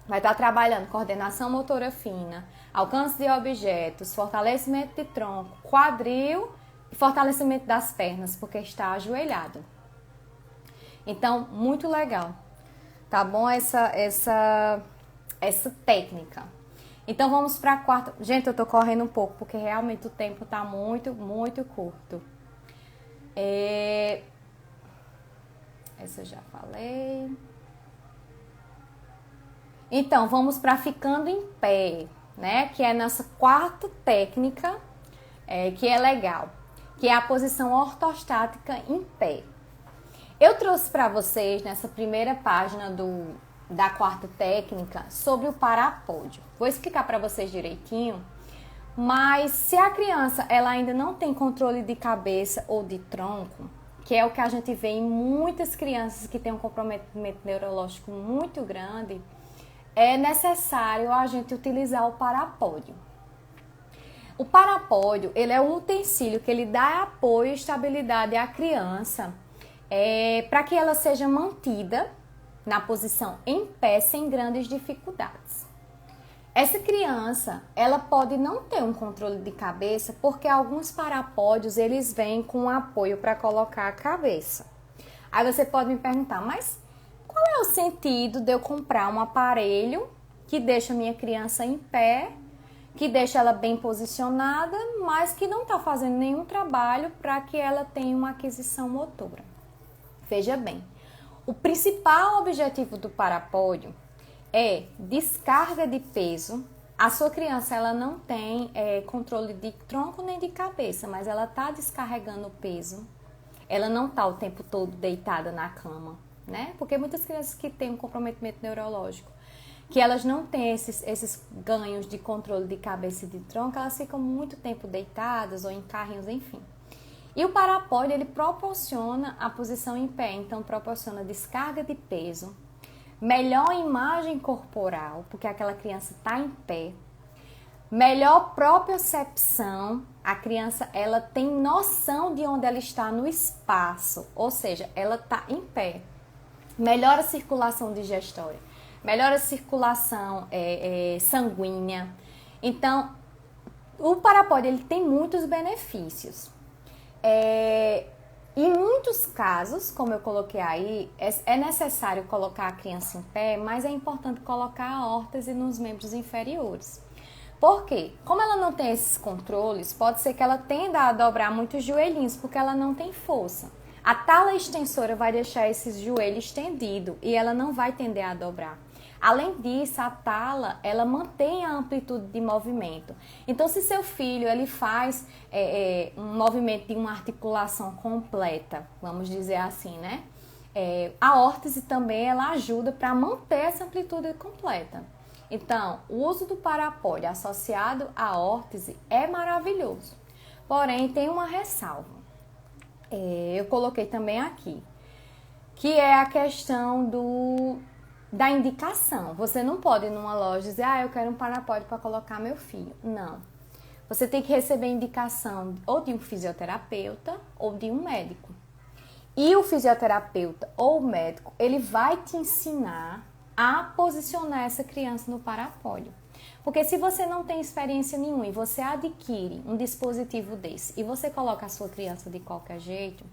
Vai estar trabalhando coordenação motora fina, alcance de objetos, fortalecimento de tronco, quadril e fortalecimento das pernas, porque está ajoelhado. Então, muito legal. Tá bom essa técnica. Então, vamos para a quarta. Gente, eu tô correndo um pouco, porque realmente o tempo tá muito, muito curto. Essa eu já falei. Então, vamos para ficando em pé, né? Que é a nossa quarta técnica, que é legal, que é a posição ortostática em pé. Eu trouxe para vocês, nessa primeira página da quarta técnica, sobre o parapódio. Vou explicar para vocês direitinho, mas se a criança ela ainda não tem controle de cabeça ou de tronco, que é o que a gente vê em muitas crianças que têm um comprometimento neurológico muito grande, é necessário a gente utilizar o parapódio. O parapódio, ele é um utensílio que ele dá apoio e estabilidade à criança para que ela seja mantida na posição em pé sem grandes dificuldades. Essa criança, ela pode não ter um controle de cabeça porque alguns parapódios, eles vêm com apoio para colocar a cabeça. Aí você pode me perguntar, mas qual é o sentido de eu comprar um aparelho que deixa a minha criança em pé, que deixa ela bem posicionada, mas que não está fazendo nenhum trabalho para que ela tenha uma aquisição motora? Veja bem, o principal objetivo do parapódio é descarga de peso. A sua criança ela não tem controle de tronco nem de cabeça, mas ela está descarregando o peso. Ela não está o tempo todo deitada na cama, né? Porque muitas crianças que têm um comprometimento neurológico, que elas não têm esses ganhos de controle de cabeça e de tronco, elas ficam muito tempo deitadas ou em carrinhos, enfim. E o parapódio, ele proporciona a posição em pé, então proporciona descarga de peso, melhor imagem corporal, porque aquela criança está em pé, melhor propriocepção, a criança ela tem noção de onde ela está no espaço, ou seja, ela está em pé. Melhora a circulação digestória, melhora a circulação sanguínea. Então, o parapódio ele tem muitos benefícios. Em muitos casos, como eu coloquei aí, é necessário colocar a criança em pé, mas é importante colocar a órtese nos membros inferiores. Por quê? Como ela não tem esses controles, pode ser que ela tenda a dobrar muito os joelhinhos, porque ela não tem força. A tala extensora vai deixar esse joelho estendido e ela não vai tender a dobrar. Além disso, a tala, ela mantém a amplitude de movimento. Então, se seu filho ele faz um movimento de uma articulação completa, vamos dizer assim, né? A órtese também ela ajuda para manter essa amplitude completa. Então, o uso do parapódio associado à órtese é maravilhoso. Porém, tem uma ressalva. Eu coloquei também aqui, que é a questão da indicação. Você não pode ir numa loja dizer, eu quero um parapódio para colocar meu filho. Não. Você tem que receber indicação ou de um fisioterapeuta ou de um médico. E o fisioterapeuta ou o médico, ele vai te ensinar a posicionar essa criança no parapódio. Porque se você não tem experiência nenhuma e você adquire um dispositivo desse e você coloca a sua criança de qualquer jeito,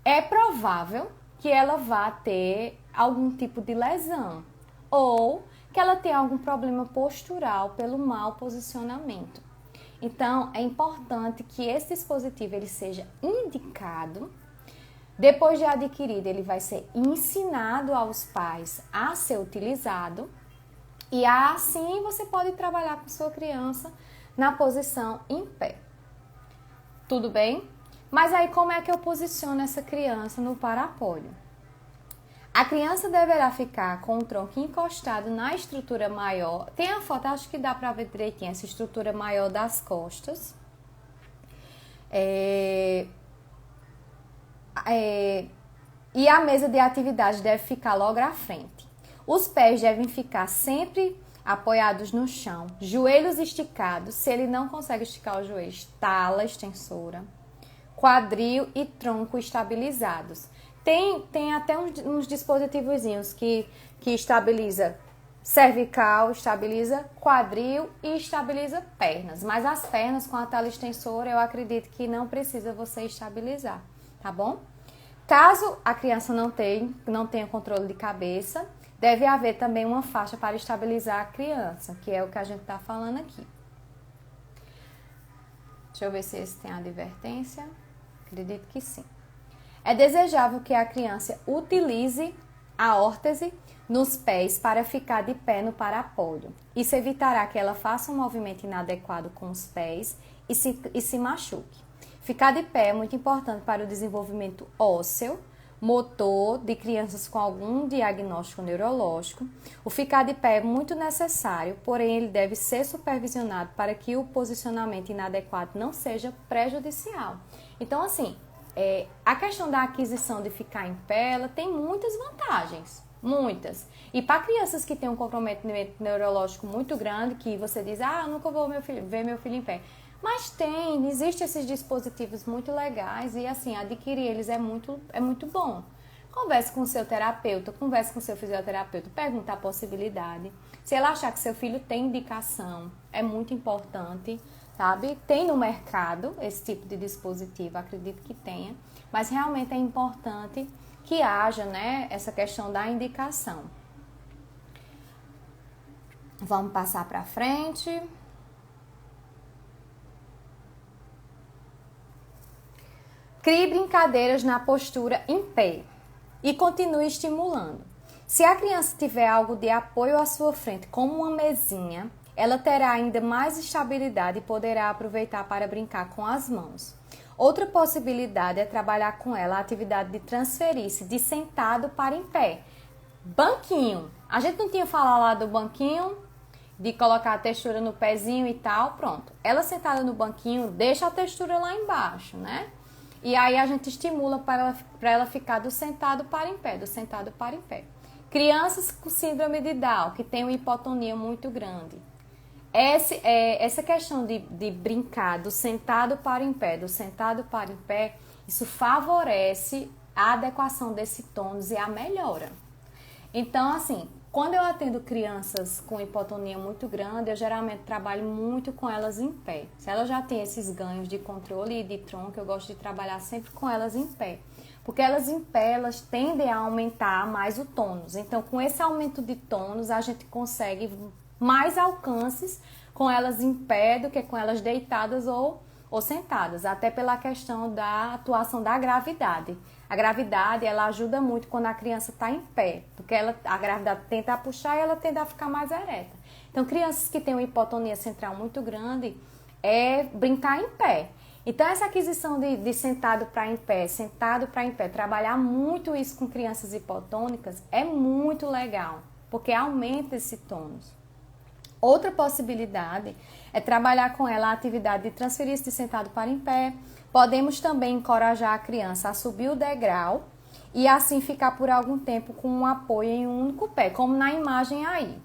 é provável que ela vá ter algum tipo de lesão ou que ela tenha algum problema postural pelo mau posicionamento. Então, é importante que esse dispositivo ele seja indicado. Depois de adquirido, ele vai ser ensinado aos pais a ser utilizado e assim você pode trabalhar com sua criança na posição em pé. Tudo bem? Mas aí como é que eu posiciono essa criança no parapódio? A criança deverá ficar com o tronco encostado na estrutura maior. Tem a foto, acho que dá para ver direitinho, essa estrutura maior das costas. E a mesa de atividade deve ficar logo à frente. Os pés devem ficar sempre apoiados no chão, joelhos esticados. Se ele não consegue esticar os joelhos, tala extensora, quadril e tronco estabilizados. Tem até uns dispositivozinhos que estabiliza cervical, estabiliza quadril e estabiliza pernas. Mas as pernas com a tala extensora eu acredito que não precisa você estabilizar, tá bom? Caso a criança não tenha controle de cabeça, deve haver também uma faixa para estabilizar a criança, que é o que a gente está falando aqui. Deixa eu ver se esse tem advertência. Acredito que sim. É desejável que a criança utilize a órtese nos pés para ficar de pé no parapódio. Isso evitará que ela faça um movimento inadequado com os pés e se machuque. Ficar de pé é muito importante para o desenvolvimento ósseo, motor de crianças com algum diagnóstico neurológico. O ficar de pé é muito necessário, porém ele deve ser supervisionado para que o posicionamento inadequado não seja prejudicial. Então, assim, a questão da aquisição de ficar em pé, ela tem muitas vantagens, muitas. E para crianças que têm um comprometimento neurológico muito grande, que você diz, eu nunca vou ver meu filho em pé. Mas existem esses dispositivos muito legais e assim, adquirir eles é muito bom. Converse com o seu terapeuta, converse com o seu fisioterapeuta, pergunte a possibilidade. Se ela achar que seu filho tem indicação, é muito importante, sabe? Tem no mercado esse tipo de dispositivo, acredito que tenha, mas realmente é importante que haja, né, essa questão da indicação. Vamos passar para frente. Crie brincadeiras na postura em pé e continue estimulando. Se a criança tiver algo de apoio à sua frente, como uma mesinha, ela terá ainda mais estabilidade e poderá aproveitar para brincar com as mãos. Outra possibilidade é trabalhar com ela a atividade de transferir-se de sentado para em pé. Banquinho. A gente não tinha falado lá do banquinho, de colocar a textura no pezinho e tal, pronto. Ela sentada no banquinho, deixa a textura lá embaixo, né? E aí a gente estimula para ela ficar do sentado para em pé, do sentado para em pé. Crianças com síndrome de Down, que tem uma hipotonia muito grande. Essa questão de brincar do sentado para em pé, do sentado para em pé, isso favorece a adequação desse tônus e a melhora. Então, assim, quando eu atendo crianças com hipotonia muito grande, eu geralmente trabalho muito com elas em pé. Se elas já têm esses ganhos de controle e de tronco, eu gosto de trabalhar sempre com elas em pé. Porque elas em pé, elas tendem a aumentar mais o tônus. Então, com esse aumento de tônus, a gente consegue mais alcances com elas em pé do que com elas deitadas ou sentadas. Até pela questão da atuação da gravidade. A gravidade, ela ajuda muito quando a criança está em pé. Porque a gravidade tenta puxar e ela tende a ficar mais ereta. Então, crianças que têm uma hipotonia central muito grande, é brincar em pé. Então, essa aquisição de sentado para em pé, trabalhar muito isso com crianças hipotônicas é muito legal, porque aumenta esse tônus. Outra possibilidade é trabalhar com ela a atividade de transferir de sentado para em pé. Podemos também encorajar a criança a subir o degrau e assim ficar por algum tempo com um apoio em um único pé, como na imagem aí.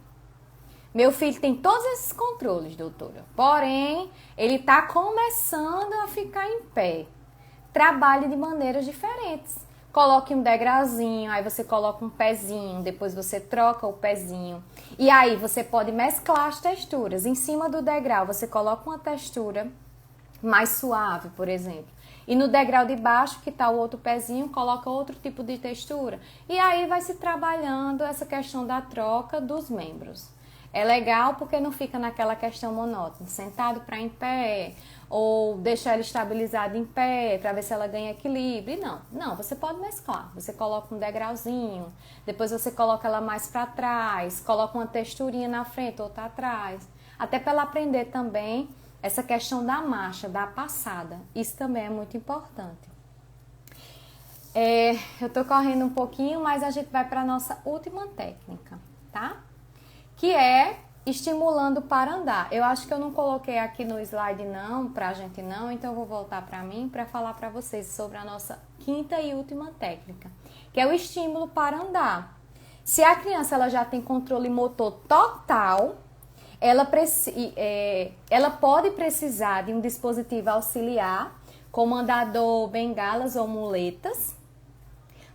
Meu filho tem todos esses controles, doutora. Porém, ele está começando a ficar em pé. Trabalhe de maneiras diferentes. Coloque um degrauzinho, aí você coloca um pezinho, depois você troca o pezinho. E aí você pode mesclar as texturas. Em cima do degrau, você coloca uma textura mais suave, por exemplo. E no degrau de baixo, que está o outro pezinho, coloca outro tipo de textura. E aí vai se trabalhando essa questão da troca dos membros. É legal porque não fica naquela questão monótona, sentado para em pé, ou deixar ela estabilizada em pé, para ver se ela ganha equilíbrio. Não, você pode mesclar. Você coloca um degrauzinho, depois você coloca ela mais para trás, coloca uma texturinha na frente, outra atrás. Até para ela aprender também essa questão da marcha, da passada. Isso também é muito importante. Eu tô correndo um pouquinho, mas a gente vai para a nossa última técnica, tá? Que é estimulando para andar. Eu acho que eu não coloquei aqui no slide não, pra gente não, então eu vou voltar para mim para falar para vocês sobre a nossa quinta e última técnica, que é o estímulo para andar. Se a criança ela já tem controle motor total, ela pode precisar de um dispositivo auxiliar, como andador, bengalas ou muletas.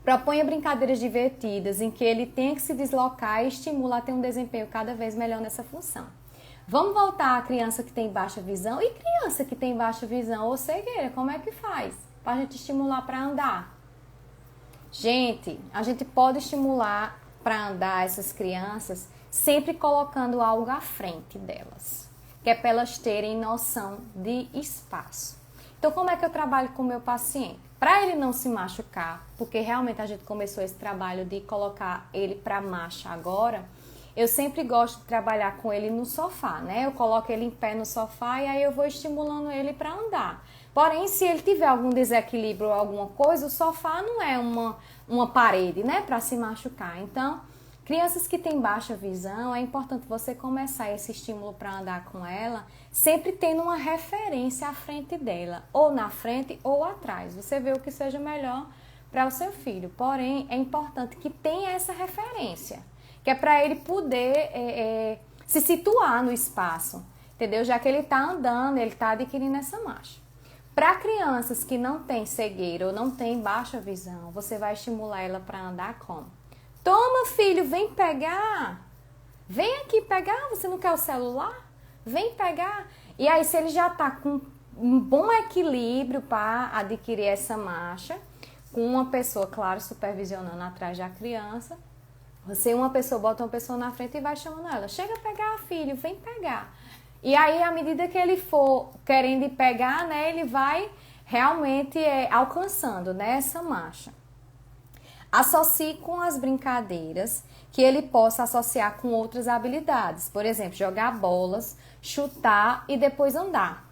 Proponha brincadeiras divertidas em que ele tenha que se deslocar e estimula a ter um desempenho cada vez melhor nessa função. Vamos voltar à criança que tem baixa visão. E criança que tem baixa visão ou cegueira, como é que faz para a gente estimular para andar? Gente, a gente pode estimular para andar essas crianças sempre colocando algo à frente delas, que é para elas terem noção de espaço. Então, como é que eu trabalho com o meu paciente? Para ele não se machucar, porque realmente a gente começou esse trabalho de colocar ele para marcha agora, eu sempre gosto de trabalhar com ele no sofá, né? Eu coloco ele em pé no sofá e aí eu vou estimulando ele para andar. Porém, se ele tiver algum desequilíbrio ou alguma coisa, o sofá não é uma parede, né? Para se machucar. Então, crianças que têm baixa visão, é importante você começar esse estímulo para andar com ela, sempre tendo uma referência à frente dela, ou na frente ou atrás. Você vê o que seja melhor para o seu filho. Porém, é importante que tenha essa referência, que é para ele poder se situar no espaço, entendeu? Já que ele está andando, ele está adquirindo essa marcha. Para crianças que não têm cegueira ou não têm baixa visão, você vai estimular ela para andar como? Toma, filho, vem pegar. Vem aqui pegar, você não quer o celular? Vem pegar. E aí, se ele já está com um bom equilíbrio para adquirir essa marcha, com uma pessoa, claro, supervisionando atrás da criança, bota uma pessoa na frente e vai chamando ela. Chega a pegar, filho, vem pegar. E aí, à medida que ele for querendo ir pegar, né, ele vai realmente alcançando, né, essa marcha. Associe com as brincadeiras que ele possa associar com outras habilidades. Por exemplo, jogar bolas, chutar e depois andar.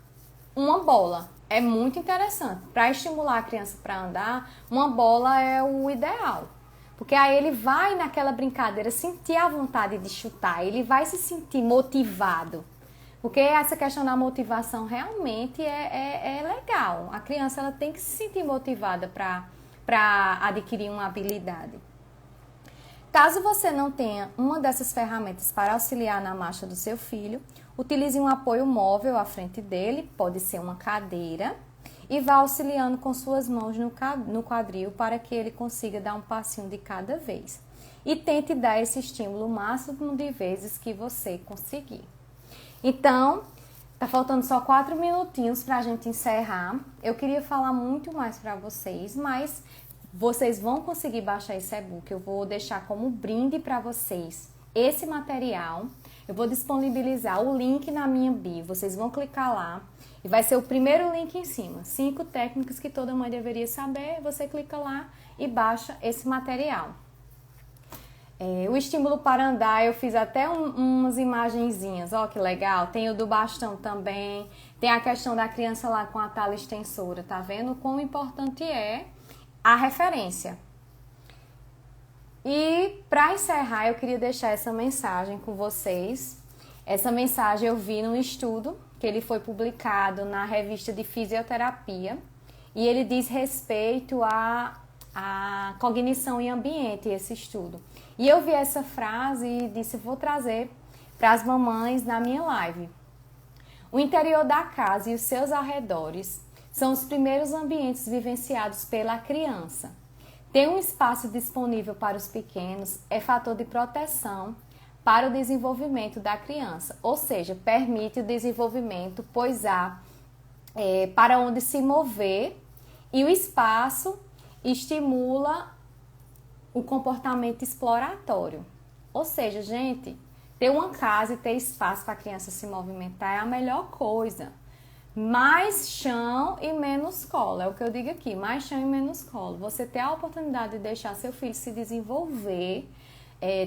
Uma bola é muito interessante. Para estimular a criança para andar, uma bola é o ideal. Porque aí ele vai naquela brincadeira sentir a vontade de chutar, ele vai se sentir motivado. Porque essa questão da motivação realmente é legal. A criança ela tem que se sentir motivada para adquirir uma habilidade. Caso você não tenha uma dessas ferramentas para auxiliar na marcha do seu filho, utilize um apoio móvel à frente dele, pode ser uma cadeira, e vá auxiliando com suas mãos no quadril para que ele consiga dar um passinho de cada vez. E tente dar esse estímulo o máximo de vezes que você conseguir. Então, tá faltando só 4 minutinhos para a gente encerrar. Eu queria falar muito mais para vocês, mas vocês vão conseguir baixar esse e-book. Eu vou deixar como brinde para vocês esse material. Eu vou disponibilizar o link na minha bio. Vocês vão clicar lá e vai ser o primeiro link em cima. 5 técnicas que toda mãe deveria saber. Você clica lá e baixa esse material. O estímulo para andar, eu fiz até umas imagenzinhas, ó que legal. Tem o do bastão também. Tem a questão da criança lá com a tala extensora. Tá vendo quão importante é a referência? E para encerrar, eu queria deixar essa mensagem com vocês. Essa mensagem eu vi num estudo que ele foi publicado na revista de fisioterapia e ele diz respeito à cognição em ambiente, esse estudo. E eu vi essa frase e disse, vou trazer para as mamães na minha live. O interior da casa e os seus arredores são os primeiros ambientes vivenciados pela criança. Ter um espaço disponível para os pequenos é fator de proteção para o desenvolvimento da criança, ou seja, permite o desenvolvimento, pois há para onde se mover e o espaço estimula o comportamento exploratório. Ou seja, gente, ter uma casa e ter espaço para a criança se movimentar é a melhor coisa. Mais chão e menos colo, é o que eu digo aqui, mais chão e menos colo. Você ter a oportunidade de deixar seu filho se desenvolver,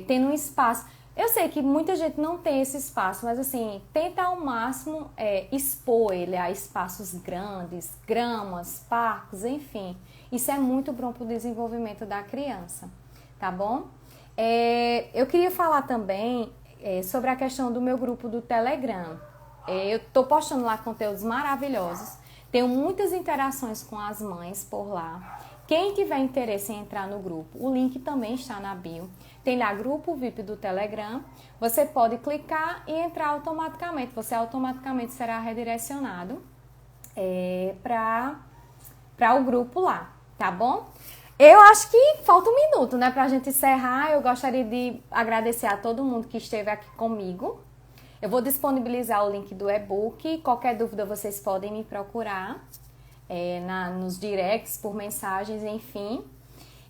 tendo um espaço. Eu sei que muita gente não tem esse espaço, mas assim, tenta ao máximo expor ele a espaços grandes, gramas, parques, enfim. Isso é muito bom para o desenvolvimento da criança, tá bom? Eu queria falar também sobre a questão do meu grupo do Telegram. Eu estou postando lá conteúdos maravilhosos, tenho muitas interações com as mães por lá. Quem tiver interesse em entrar no grupo, o link também está na bio. Tem lá grupo VIP do Telegram, você pode clicar e entrar automaticamente. Você automaticamente será redirecionado para o grupo lá, tá bom? Eu acho que falta um minuto, né, para a gente encerrar. Eu gostaria de agradecer a todo mundo que esteve aqui comigo. Eu vou disponibilizar o link do e-book. Qualquer dúvida vocês podem me procurar nos directs, por mensagens, enfim.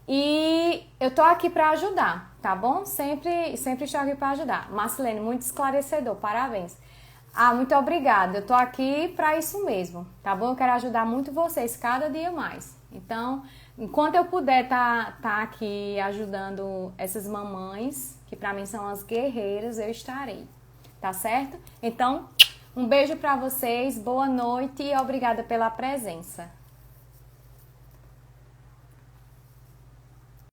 E eu tô aqui para ajudar, tá bom? Sempre estou aqui para ajudar. Marcelene, muito esclarecedor, parabéns. Muito obrigada. Eu tô aqui para isso mesmo, tá bom? Eu quero ajudar muito vocês cada dia mais. Então, enquanto eu puder tá aqui ajudando essas mamães, que para mim são as guerreiras, eu estarei. Tá certo? Então, um beijo para vocês, boa noite e obrigada pela presença.